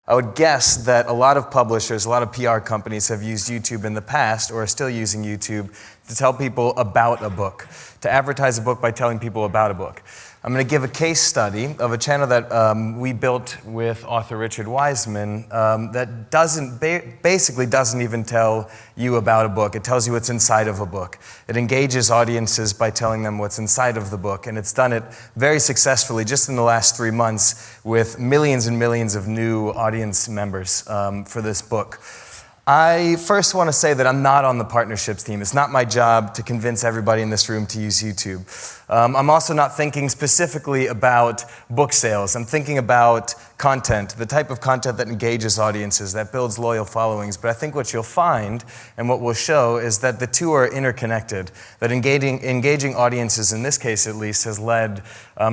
I would guess that a lot of publishers, a lot of PR companies have used YouTube in the past or are still using YouTube to tell people about a book, to advertise a book by telling people about a book. I'm going to give a case study of a channel that we built with author Richard Wiseman that basically doesn't even tell you about a book. It tells you what's inside of a book. It engages audiences by telling them what's inside of the book, and it's done it very successfully just in the last 3 months with millions and millions of new audience members for this book. I first want to say that I'm not on the partnerships team. It's not my job to convince everybody in this room to use YouTube. I'm also not thinking specifically about book sales. I'm thinking about content, the type of content that engages audiences, that builds loyal followings. But I think what you'll find, and what we'll show, is that the two are interconnected, that engaging audiences, in this case at least, has led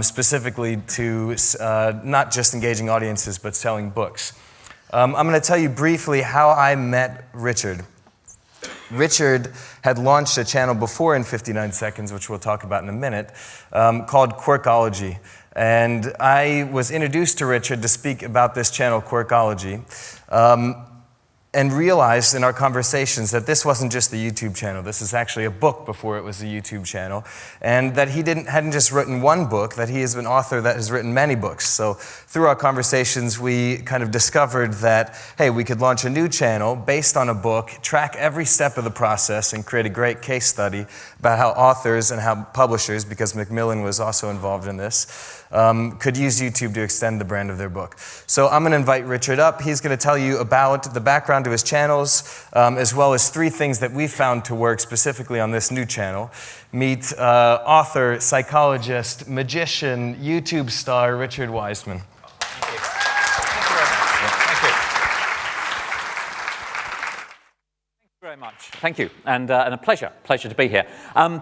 specifically to not just engaging audiences, but selling books. I'm going to tell you briefly how I met Richard. Richard had launched a channel before in 59 Seconds, which we'll talk about in a minute, called Quirkology. And I was introduced to Richard to speak about this channel, Quirkology, and realized in our conversations that this wasn't just the YouTube channel. This is actually a book before it was a YouTube channel, and that he hadn't just written one book, that he is an author that has written many books. So through our conversations, we kind of discovered that, hey, we could launch a new channel based on a book, track every step of the process, and create a great case study about how authors and how publishers, because Macmillan was also involved in this, could use YouTube to extend the brand of their book. So I'm going to invite Richard up. He's going to tell you about the background of his channels, as well as 3 things that we found to work specifically on this new channel. Meet author, psychologist, magician, YouTube star, Richard Wiseman. Thank you. Thank you very much. Thank you. Thank you very much. Thank you, and a pleasure to be here.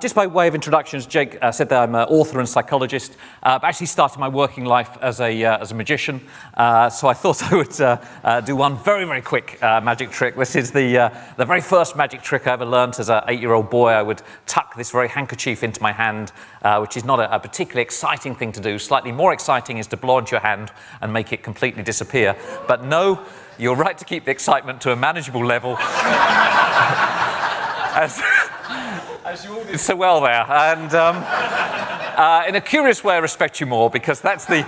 Just by way of introductions, Jake said that I'm an author and psychologist. But actually started my working life as a magician. So I thought I would do one very, very quick magic trick. This is the very first magic trick I ever learned as an 8-year-old boy. I would tuck this very handkerchief into my hand, which is not a particularly exciting thing to do. Slightly more exciting is to blow into your hand and make it completely disappear. But no, you're right to keep the excitement to a manageable level. As you all did so well there. And in a curious way, I respect you more, because that's the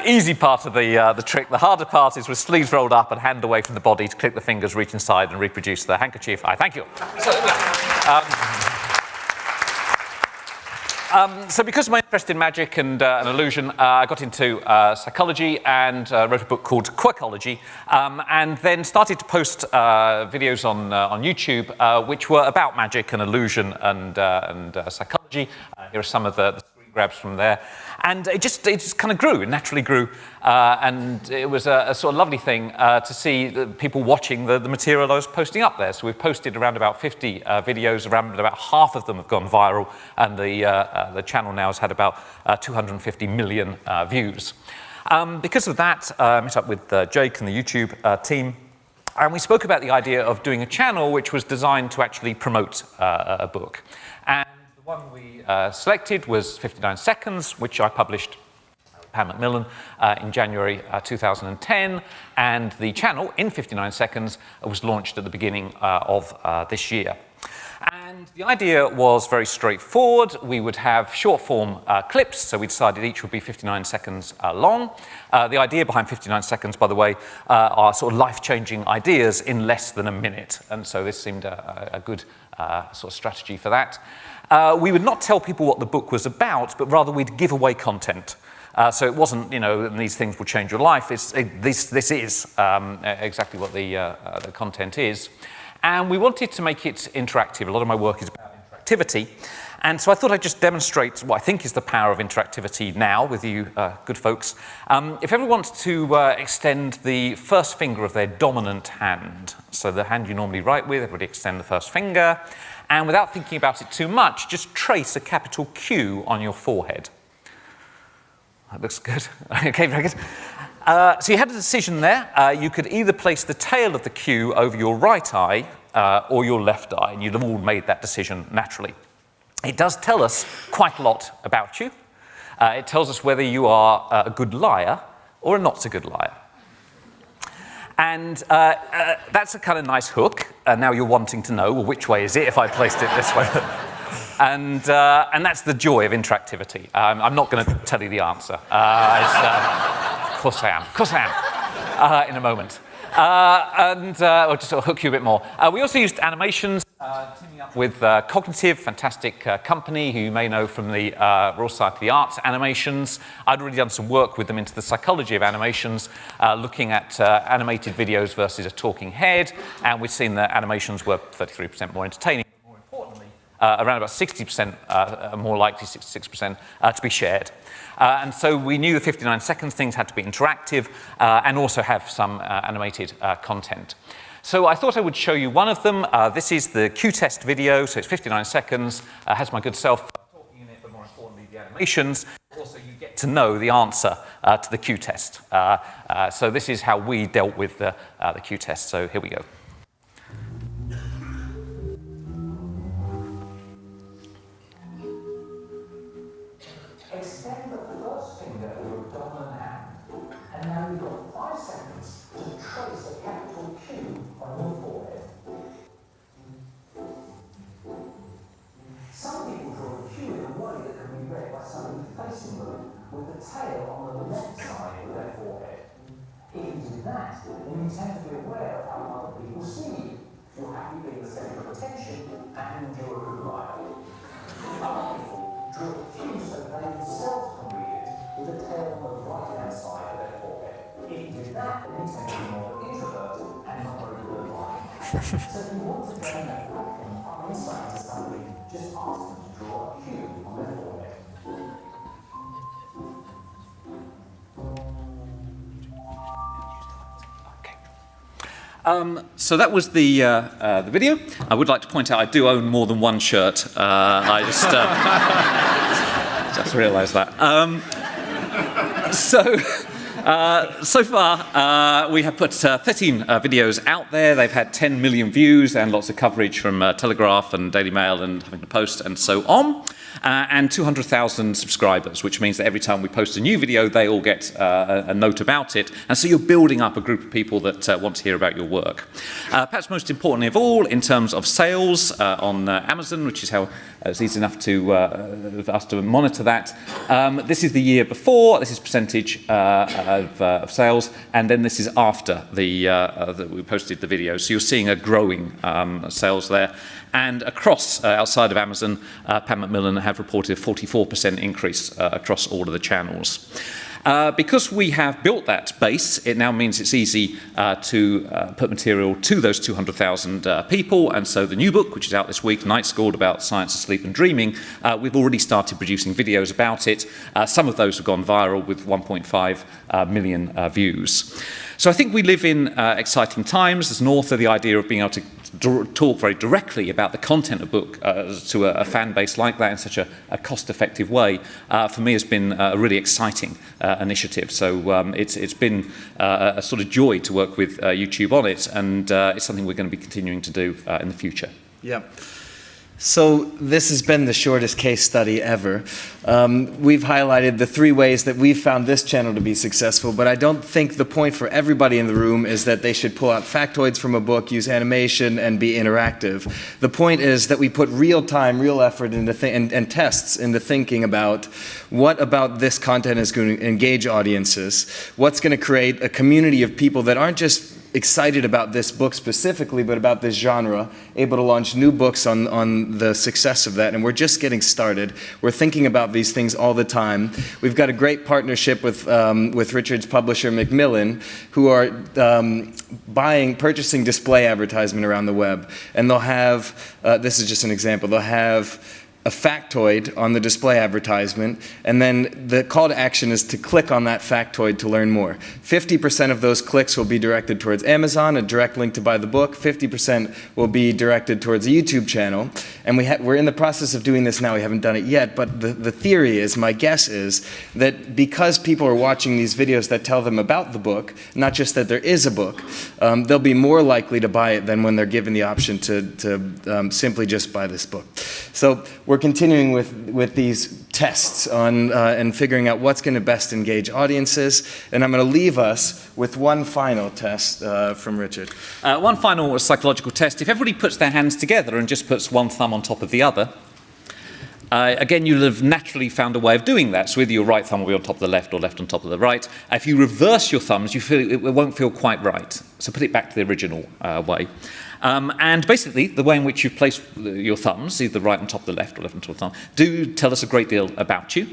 easy part of the trick. The harder part is with sleeves rolled up and hand away from the body to click the fingers, reach inside and reproduce the handkerchief. I thank you. So because of my interest in magic and illusion, I got into psychology and wrote a book called Quirkology, and then started to post videos on YouTube which were about magic and illusion and psychology. Here are some of the screen grabs from there. And it just kind of grew, it naturally grew, and it was a sort of lovely thing to see the people watching the material I was posting up there. So we've posted around about 50 videos, around about half of them have gone viral, and the channel now has had about 250 million views. Because of that, I met up with Jake and the YouTube team, and we spoke about the idea of doing a channel which was designed to actually promote a book. And the one we selected was 59 Seconds, which I published with Pam Macmillan in January 2010, and the channel, in 59 Seconds, was launched at the beginning of this year. And the idea was very straightforward. We would have short-form clips, so we decided each would be 59 seconds long. The idea behind 59 seconds, by the way, are sort of life-changing ideas in less than a minute, and so this seemed a good sort of strategy for that. We would not tell people what the book was about, but rather we'd give away content. So it wasn't, you know, these things will change your life. This is exactly what the content is. And we wanted to make it interactive. A lot of my work is about interactivity. And so I thought I'd just demonstrate what I think is the power of interactivity now with you good folks. If everyone wants to extend the first finger of their dominant hand, so the hand you normally write with, everybody extend the first finger. And without thinking about it too much, just trace a capital Q on your forehead. That looks good. Okay, very good. So you had a decision there. You could either place the tail of the Q over your right eye or your left eye, and you'd have all made that decision naturally. It does tell us quite a lot about you. It tells us whether you are a good liar or a not so good liar. And that's a kind of nice hook. Now you're wanting to know, well, which way is it if I placed it this way? And that's the joy of interactivity. I'm not going to tell you the answer. Of course I am. Of course I am. In a moment. I'll just sort of hook you a bit more. We also used animations, teaming up with Cognitive, fantastic company who you may know from the Royal Society of the Arts animations. I'd already done some work with them into the psychology of animations, looking at animated videos versus a talking head, and we've seen that animations were 33% more entertaining. Around about 60% more likely, 66%, to be shared. And so we knew the 59 seconds things had to be interactive and also have some animated content. So I thought I would show you one of them. This is the Q-test video, so it's 59 seconds, has my good self talking in it, but more importantly, the animations. Also, you get to know the answer to the Q-test. So this is how we dealt with the Q-test. So here we go. Extend the first finger of your dominant hand, and now you've got 5 seconds to trace a capital Q on your forehead. Some people draw a Q in a way that can be read by somebody facing them with the tail on the left side of their forehead. If you do that, then you tend to be aware of how other people see you. You're happy being the centre of attention, and you're a good liar. Other people draw a Q so they themselves can read it with the tail on the right-hand side of their forehead. If you do that, then you tend to be more an introvert and not very good at lying. So if you want to gain that quick and fun insight into somebody, just ask them to draw a Q on their forehead. So that was the video. I would like to point out I do own more than one shirt. I just realised that. So far, we have put 13 videos out there. They've had 10 million views and lots of coverage from Telegraph and Daily Mail and Huffington Post and so on. And 200,000 subscribers, which means that every time we post a new video, they all get a note about it. And so you're building up a group of people that want to hear about your work. Perhaps most importantly of all, in terms of sales on Amazon, which is how it's easy enough to us to monitor that. This is the year before. This is percentage of sales, and then this is after that we posted the video. So you're seeing a growing sales there. And across, outside of Amazon, Pam Macmillan have reported a 44% increase across all of the channels. Because we have built that base, it now means it's easy to put material to those 200,000 people. And so the new book, which is out this week, Night School, about science of sleep and dreaming, we've already started producing videos about it. Some of those have gone viral with 1.5 million views. So I think we live in exciting times. As an author, the idea of being able to talk very directly about the content of a book to a fan base like that in such a cost-effective way, for me has been a really exciting initiative. So it's been a sort of joy to work with YouTube on it, and it's something we're going to be continuing to do in the future. Yeah. So this has been the shortest case study ever. We've highlighted the 3 ways that we've found this channel to be successful, but I don't think the point for everybody in the room is that they should pull out factoids from a book, use animation, and be interactive. The point is that we put real time, real effort into and tests into thinking about what about this content is going to engage audiences, what's going to create a community of people that aren't just excited about this book specifically, but about this genre, able to launch new books on the success of that. And we're just getting started. We're thinking about these things all the time. We've got a great partnership with Richard's publisher, Macmillan, who are purchasing display advertisement around the web. And they'll have, this is just an example, they'll have a factoid on the display advertisement, and then the call to action is to click on that factoid to learn more. 50% of those clicks will be directed towards Amazon, a direct link to buy the book. 50% will be directed towards a YouTube channel. And we're in the process of doing this now. We haven't done it yet, but the theory is, my guess is, that because people are watching these videos that tell them about the book, not just that there is a book, they'll be more likely to buy it than when they're given the option to simply just buy this book. So we're continuing with these tests on and figuring out what's going to best engage audiences. And I'm going to leave us with one final test from Richard. One final psychological test. If everybody puts their hands together and just puts one thumb on top of the other, again, you'll have naturally found a way of doing that. So either your right thumb will be on top of the left or left on top of the right. If you reverse your thumbs, you feel it won't feel quite right. So put it back to the original way. And basically, the way in which you place your thumbs, either right on top of the left or left on top of the thumb, do tell us a great deal about you.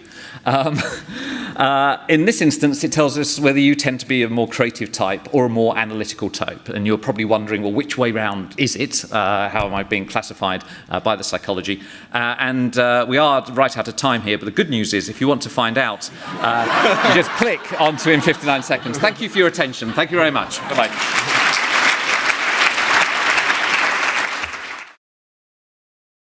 In this instance, it tells us whether you tend to be a more creative type or a more analytical type. And you're probably wondering, well, which way round is it? How am I being classified by the psychology? And we are right out of time here, but the good news is, if you want to find out, you just click onto in 59 seconds. Thank you for your attention. Thank you very much. Bye-bye.